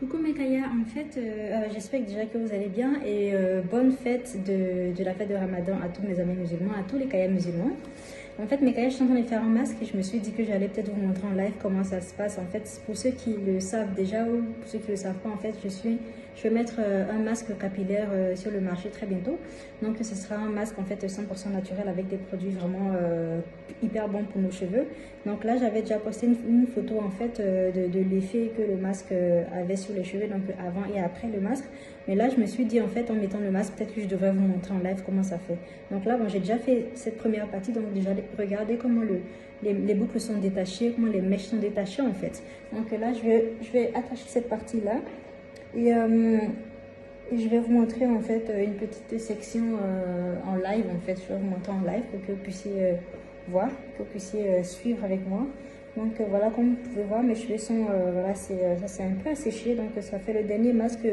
Coucou Mekaya, en fait, j'espère déjà que vous allez bien et bonne fête de la fête de Ramadan à tous mes amis musulmans, à tous les Kaya musulmans. En fait, Mekaya, je suis en train de faire un masque et je me suis dit que j'allais peut-être vous montrer en live comment ça se passe. En fait, pour ceux qui le savent déjà ou pour ceux qui ne le savent pas, en fait, je vais mettre un masque capillaire sur le marché très bientôt. Donc, ce sera un masque en fait 100% naturel avec des produits vraiment hyper bons pour nos cheveux. Donc là, j'avais déjà posté une photo en fait de l'effet que le masque avait sur les cheveux, donc avant et après le masque. Mais là, je me suis dit en fait en mettant le masque, peut-être que je devrais vous montrer en live comment ça fait. Donc là, bon, j'ai déjà fait cette première partie, donc déjà regardez comment les boucles sont détachées, comment les mèches sont détachées en fait. Donc là, je vais attacher cette partie-là et je vais vous montrer en fait une petite section en live en fait. Je vais vous montrer en live pour que vous puissiez voir, que vous puissiez suivre avec moi. Donc voilà, comme vous pouvez voir, mes cheveux sont, voilà, ça c'est un peu asséché, donc ça fait le dernier masque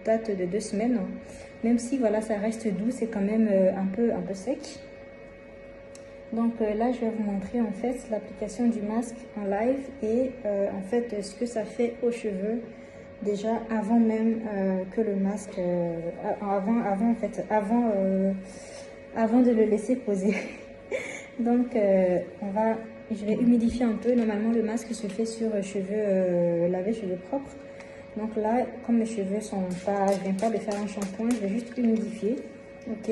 date de 2 semaines. Même si voilà, ça reste doux, c'est quand même un peu sec. Donc là, je vais vous montrer en fait l'application du masque en live et en fait ce que ça fait aux cheveux déjà avant même que le masque, avant de le laisser poser. Donc je vais humidifier un peu. Normalement, le masque se fait sur cheveux lavés, cheveux propres. Donc là, comme mes cheveux sont pas, je viens pas de faire un shampoing, je vais juste humidifier. Ok.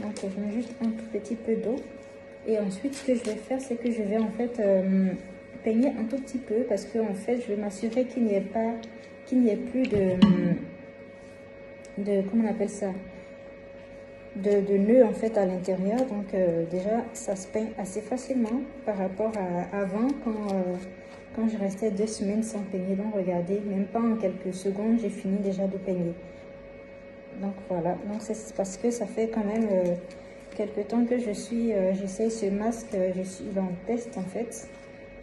Donc je mets juste un tout petit peu d'eau. Et ensuite, ce que je vais faire, c'est que je vais en fait peigner un tout petit peu parce que en fait, je vais m'assurer qu'il n'y ait plus comment on appelle ça, de nœuds en fait à l'intérieur. Donc déjà, ça se peigne assez facilement par rapport à avant quand je restais 2 semaines sans peigner. Donc regardez, même pas en quelques secondes, j'ai fini déjà de peigner. Donc voilà, donc c'est parce que ça fait quand même quelques temps que j'essaye ce masque, je suis en test en fait.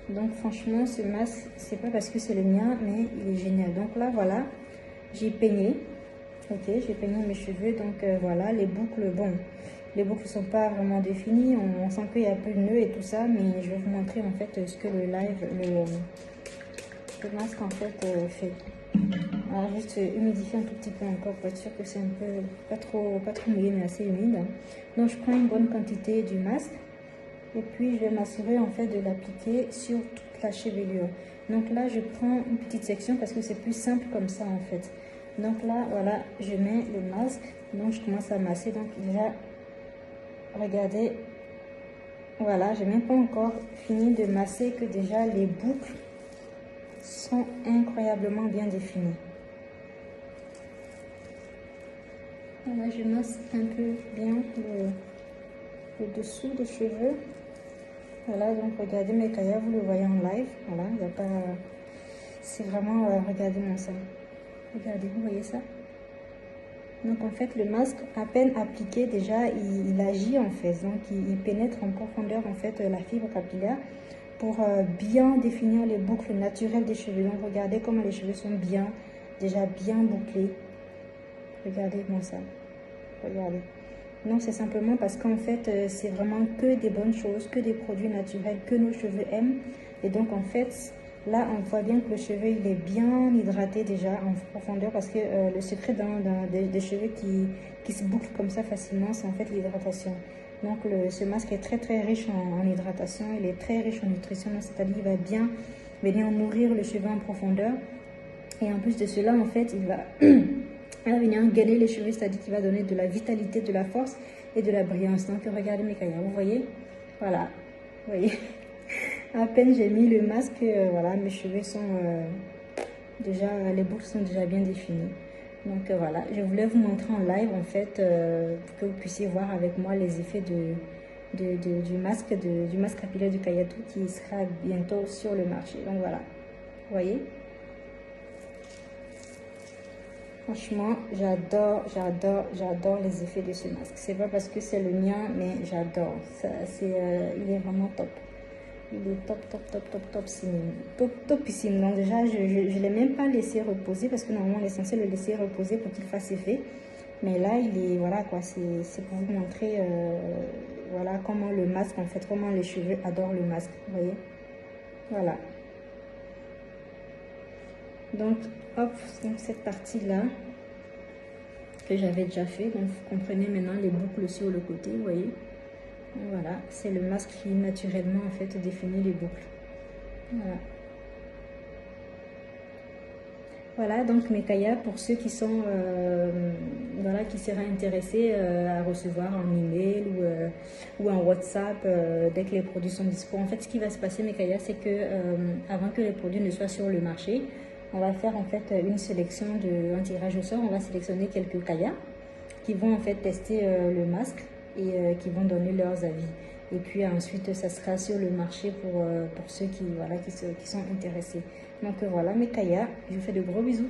Donc franchement, ce masque, c'est pas parce que c'est le mien, mais il est génial. Donc là, voilà, j'ai peigné. Ok, j'ai peigné mes cheveux. Donc voilà, les boucles, bon, les boucles sont pas vraiment définies. On sent qu'il y a peu de nœuds et tout ça, mais je vais vous montrer en fait ce que le masque en fait fait. Alors juste humidifier un tout petit peu encore pour être sûr que c'est un peu pas trop mouillé mais assez humide. Donc je prends une bonne quantité du masque et puis je vais m'assurer en fait de l'appliquer sur toute la chevelure. Donc là je prends une petite section parce que c'est plus simple comme ça en fait. Donc là voilà, je mets le masque, donc je commence à masser. Donc déjà regardez, voilà, j'ai même pas encore fini de masser que déjà les boucles sont incroyablement bien définies. Voilà, je masse un peu bien le dessous des cheveux. Voilà, donc regardez mes Mekaya, vous le voyez en live. Voilà, il n'y a pas... C'est vraiment... regardez mon sein. Regardez, vous voyez ça? Donc en fait, le masque, à peine appliqué, déjà, il agit en fait. Donc il pénètre en profondeur en fait la fibre capillaire pour bien définir les boucles naturelles des cheveux. Donc regardez comment les cheveux sont déjà bien bouclés. Regardez-moi ça. Regardez. Non, c'est simplement parce qu'en fait, c'est vraiment que des bonnes choses, que des produits naturels que nos cheveux aiment. Et donc, en fait, là, on voit bien que le cheveu, il est bien hydraté déjà en profondeur parce que le secret des cheveux qui se bouclent comme ça facilement, c'est en fait l'hydratation. Donc, ce masque est très riche en hydratation. Il est très riche en nutrition, c'est-à-dire qu'il va bien venir nourrir le cheveu en profondeur. Et en plus de cela, en fait, il va... Elle va venir gainer les cheveux, c'est-à-dire qu'il va donner de la vitalité, de la force et de la brillance. Donc regardez mes Mekaya, vous voyez? Voilà, vous voyez? À peine j'ai mis le masque, voilà, mes cheveux sont déjà, les boucles sont déjà bien définies. Donc voilà, je voulais vous montrer en live en fait, pour que vous puissiez voir avec moi les effets du masque capillaire du Kayatou qui sera bientôt sur le marché. Donc voilà, vous voyez? Franchement, j'adore les effets de ce masque. C'est pas parce que c'est le mien, mais j'adore. Il est vraiment top. Il est topissime. Donc déjà, je l'ai même pas laissé reposer parce que normalement, on est censé le laisser reposer pour qu'il fasse effet. Mais là, il est, voilà quoi, c'est pour vous montrer, voilà comment le masque, en fait, comment les cheveux adorent le masque. Vous voyez? Voilà. Donc hop, donc cette partie là que j'avais déjà fait, donc vous comprenez maintenant les boucles sur le côté, vous voyez. Voilà, c'est le masque qui naturellement en fait définit les boucles. Voilà. Voilà donc mes kayas pour ceux qui sont voilà, qui seraient intéressés à recevoir en email ou en WhatsApp dès que les produits sont dispo. En fait, ce qui va se passer mes kayas, c'est que avant que les produits ne soient sur le marché, on va faire en fait une sélection un tirage au sort. On va sélectionner quelques kayas qui vont en fait tester le masque et qui vont donner leurs avis. Et puis ensuite, ça sera sur le marché pour ceux qui, voilà, qui sont intéressés. Donc voilà mes kayas, je vous fais de gros bisous.